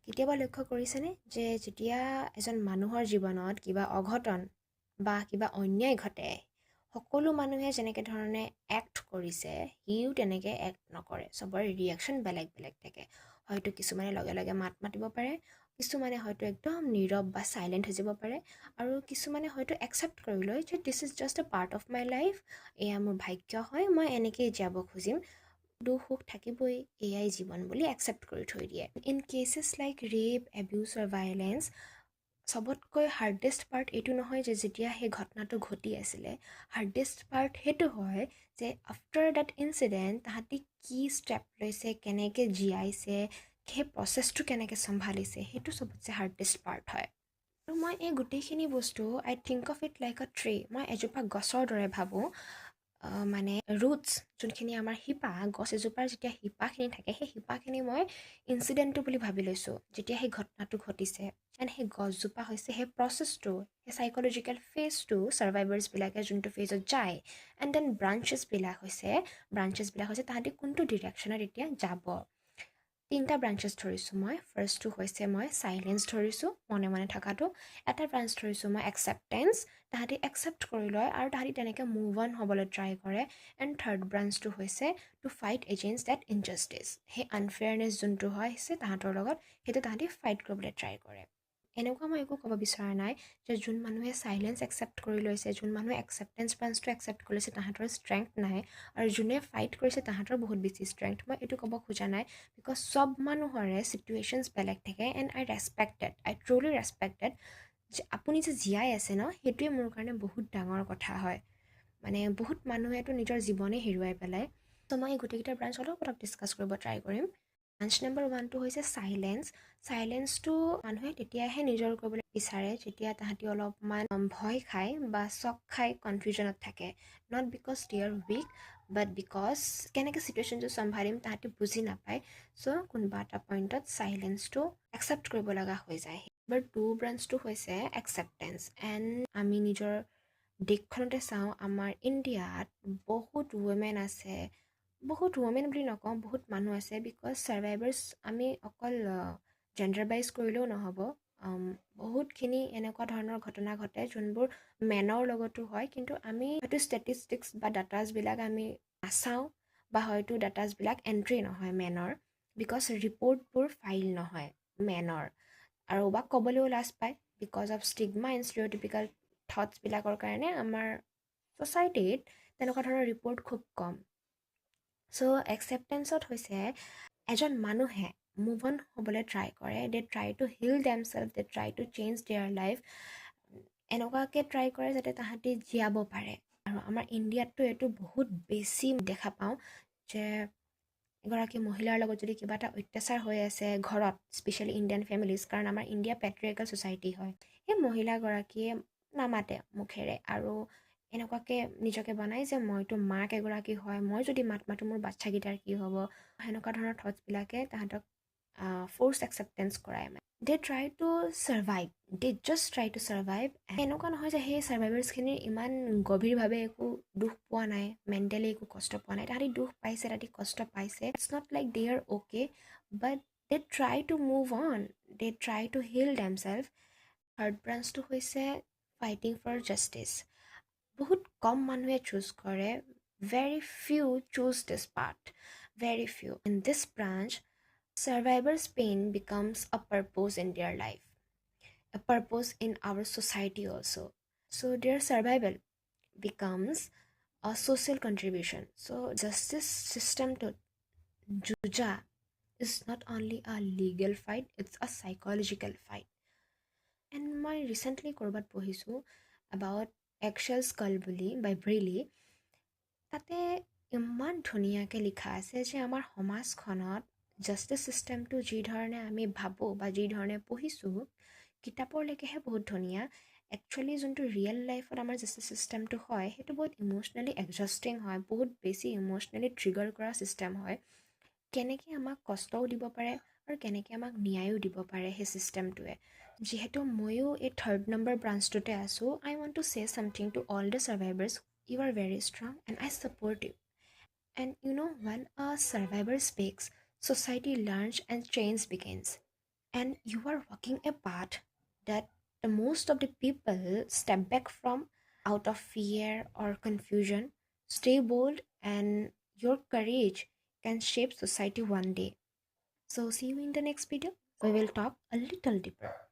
কেতিয়াবা লক্ষ্য কৰিছেনে যে যেতিয়া এজন মানুহৰ জীৱনত কিবা অঘটন বা কিবা অন্যায় ঘটে, সকলো মানুহে যেনেকৈ ধৰণে এক্ট কৰিছে সিও তেনেকৈ এক্ট নকৰে। চবৰে ৰিয়েকশ্যন বেলেগ বেলেগ থাকে। হয়তো কিছুমানে লগে লগে মাত মাতিব পাৰে, কিছুমানে হয়তো একদম নীৰৱ বা চাইলেণ্ট হৈ যাব পাৰে, আৰু কিছুমানে হয়তো একচেপ্ট কৰি লয় যে this is just A part of my life, এয়া মোৰ ভাগ্য হয়, মই এনেকেই জীয়াব খুজিম, দুখ সুখ থাকিবই, এয়াই জীৱন বুলি একচেপ্ট কৰি থৈ দিয়ে। In cases like rape, abuse or violence, চবতকৈ হাৰ্ডেষ্ট পাৰ্ট এইটো নহয় যে যেতিয়া সেই ঘটনাটো ঘটি আছিলে, হাৰ্ডেষ্ট পাৰ্ট সেইটো হয় যে আফটাৰ ডেট ইনচিডেণ্ট তাহাঁতি কি ষ্টেপ লৈছে, কেনেকৈ জীয়াইছে, সেই প্ৰচেছটো কেনেকৈ চম্ভালিছে, সেইটো চবতছে হাৰ্ডেষ্ট পাৰ্ট হয়। আৰু মই এই গোটেইখিনি বস্তু I think of it like a tree, মই এজোপা গছৰ দৰে ভাবোঁ। মানে ৰুটছ, যোনখিনি আমাৰ শিপা, গছ এজোপাৰ যেতিয়া শিপাখিনি থাকে, সেই শিপাখিনি মই ইনচিডেণ্টটো বুলি ভাবি লৈছোঁ যেতিয়া সেই ঘটনাটো ঘটিছে। এণ্ড সেই গছজোপা হৈছে সেই প্ৰচেছটো, সেই চাইক'লজিকেল ফেজটো ছাৰ্ভাইভাৰ্ছবিলাকে যোনটো ফেজত যায়। এণ্ড দেন ব্ৰাঞ্চেছবিলাক হৈছে তাহাঁতি কোনটো ডিৰেকশ্যনত এতিয়া যাব। 3টা ব্ৰাঞ্চেছ ধৰিছোঁ মই। ফাৰ্ষ্টটো হৈছে মই চাইলেঞ্চ ধৰিছোঁ, মনে মনে থকাটো। এটা ব্ৰাঞ্চ ধৰিছোঁ মই একচেপ্টেঞ্চ, তাহাঁতি একচেপ্ট কৰি লয় আৰু তাহাঁতি তেনেকৈ মুভ অন হ'বলৈ ট্ৰাই কৰে। এণ্ড থাৰ্ড ব্ৰাঞ্চটো হৈছে to fight against that injustice, সেই আনফেয়াৰনেছ যোনটো হৈছে তাহাঁতৰ লগত, সেইটো তাহাঁতি ফাইট কৰিবলৈ ট্ৰাই কৰে। এনেকুৱা মই একো ক'ব বিচৰা নাই যে যোন মানুহে চাইলেঞ্চ একচেপ্ট কৰি লৈছে, যোন মানুহে একচেপ্টেঞ্চ ব্ৰাঞ্চটো একচেপ্ট কৰি লৈছে তাহাঁতৰ ষ্ট্ৰেংথ নাই, আৰু যোনে ফাইট কৰিছে তাহাঁতৰ বহুত বেছি ষ্ট্ৰেংথ। মই এইটো ক'ব খোজা নাই, বিকজ চব মানুহৰে চিটুৱেশ্যনছ বেলেগ থাকে। And I respected, I truly respected যে আপুনি যে জীয়াই আছে ন, সেইটোৱে মোৰ কাৰণে বহুত ডাঙৰ কথা হয়। মানে বহুত মানুহেতো নিজৰ জীৱনেই হেৰুৱাই পেলায়। ত' মই এই গোটেইকেইটা ব্ৰাঞ্চ অলপ ডিছকাছ কৰিব ট্ৰাই কৰিম। ব্ৰাঞ্চ নম্বৰ 1টো হৈছে চাইলেঞ্চ। চাইলেঞ্চটো মানুহে তেতিয়াহে নিজৰ কৰিবলৈ বিচাৰে যেতিয়া তাহাঁতি অলপমান ভয় খায় বা চক খাই কনফিউজনত থাকে। Not because they are weak, but because কেনেকৈ চিটুৱেশ্যনটো চম্ভালিম তাহাঁতি বুজি নাপায়। চ' কোনোবা এটা পইণ্টত চাইলেঞ্চটো একচেপ্ট কৰিব লগা হৈ যায়। নাম্বাৰ 2 ব্ৰাঞ্চটো হৈছে একচেপ্টেঞ্চ। এণ্ড আমি নিজৰ দেশখনতে চাওঁ, আমাৰ ইণ্ডিয়াত বহুত ৱমেন আছে, বহুত ৱমেন বুলি নকওঁ, বহুত মানুহ আছে। বিকজ ছাৰ্ভাইভাৰ্ছ আমি অকল জেণ্ডাৰ বাইজ কৰিলেও নহ'ব। বহুতখিনি এনেকুৱা ধৰণৰ ঘটনা ঘটে যোনবোৰ মেনৰ লগতো হয়, কিন্তু আমি হয়তো ষ্টেটিষ্টিক্স বা ডাটাছবিলাক আমি নাচাওঁ, বা হয়তো ডাটাছবিলাক এণ্ট্ৰি নহয় মেনৰ, বিকজ ৰিপৰ্টবোৰ ফাইল নহয় মেনৰ, আৰু বা ক'বলৈও লাজ পায় বিকজ অফ ষ্টিগমা এণ্ড ষ্টেৰিঅ'টিপিকেল থটছবিলাকৰ কাৰণে আমাৰ ছ'চাইটিত তেনেকুৱা ধৰণৰ ৰিপৰ্ট খুব কম। চ' একচেপ্টেঞ্চত হৈছে এজন মানুহে মুভ অন হ'বলৈ ট্ৰাই কৰে, they try to heal themselves, they try to change their life, এনেকুৱাকৈ ট্ৰাই কৰে যাতে তাহাঁতি জীয়াব পাৰে। আৰু আমাৰ ইণ্ডিয়াততো এইটো বহুত বেছি দেখা পাওঁ যে এগৰাকী মহিলাৰ লগত যদি কিবা এটা অত্যাচাৰ হৈ আছে ঘৰত, স্পেচিয়েলি ইণ্ডিয়ান ফেমিলিজ, কাৰণ আমাৰ ইণ্ডিয়া পেট্ৰিয়াৰ্কেল ছ'চাইটি হয়, সেই মহিলাগৰাকীয়ে নামাতে মুখেৰে আৰু এনেকুৱাকৈ নিজকে বনাই যে মইতো মাক এগৰাকী হয়, মই যদি মাত মাতো মোৰ বাচ্ছাকেইটাৰ কি হ'ব, সেনেকুৱা ধৰণৰ থটছবিলাকে তাহাঁতক ফ'ৰ্চ একচেপ্টেঞ্চ কৰায়। মানে they try to survive, they just try to survive. এনেকুৱা নহয় যে সেই ছাৰ্ভাইভাৰ্ছখিনিৰ ইমান গভীৰভাৱে একো দুখ পোৱা নাই, মেণ্টেলি একো কষ্ট পোৱা নাই, তাহাঁতি দুখ পাইছে, তাহাঁতি কষ্ট পাইছে। It's not like they are okay, but they try to move on, they try to heal themselves. Third ব্ৰাঞ্চটো হৈছে ফাইটিং ফৰ জাষ্টিছ। বহুত কম মানুহে চুজ কৰে, very few choose this path, very few. In this branch survivors' pain becomes a purpose in their life, a purpose in our society also. So their survival becomes a social contribution. So justice system to juja is not only a legal fight, it's a psychological fight. And মই recently ক'ৰবাত পঢ়িছোঁ about Eggshell Skull বুলি by Bri Lee. তাতে ইমান ধুনীয়াকৈ লিখা আছে যে আমাৰ সমাজখনত জাষ্টিছ ছিষ্টেমটো যি ধৰণে আমি ভাবোঁ বা যি ধৰণে পঢ়িছোঁ কিতাপৰলৈকেহে বহুত ধুনীয়া, একচুৱেলি যোনটো ৰিয়েল লাইফত আমাৰ জাষ্টিছ ছিষ্টেমটো হয় সেইটো বহুত ইম'চনেলি এক্সজষ্টিং হয়, বহুত বেছি ইম'চনেলি ট্ৰিগাৰ কৰা ছিষ্টেম হয়। কেনেকৈ আমাক কষ্টও দিব পাৰে আৰু কেনেকৈ আমাক ন্যায়ো দিব পাৰে সেই ছিষ্টেমটোৱে। যিহেতু ময়ো এই 3rd নম্বৰ ব্ৰাঞ্চটোতে আছোঁ, I want to say something to all the survivors, you are very strong and I support you. And you know' when a survivor speaks, society learns and change begins. and you are walking a path that the most of the people step back from out of fear or confusion. Stay bold, and your courage can shape society one day. So, see you in the next video. We will talk a little deeper.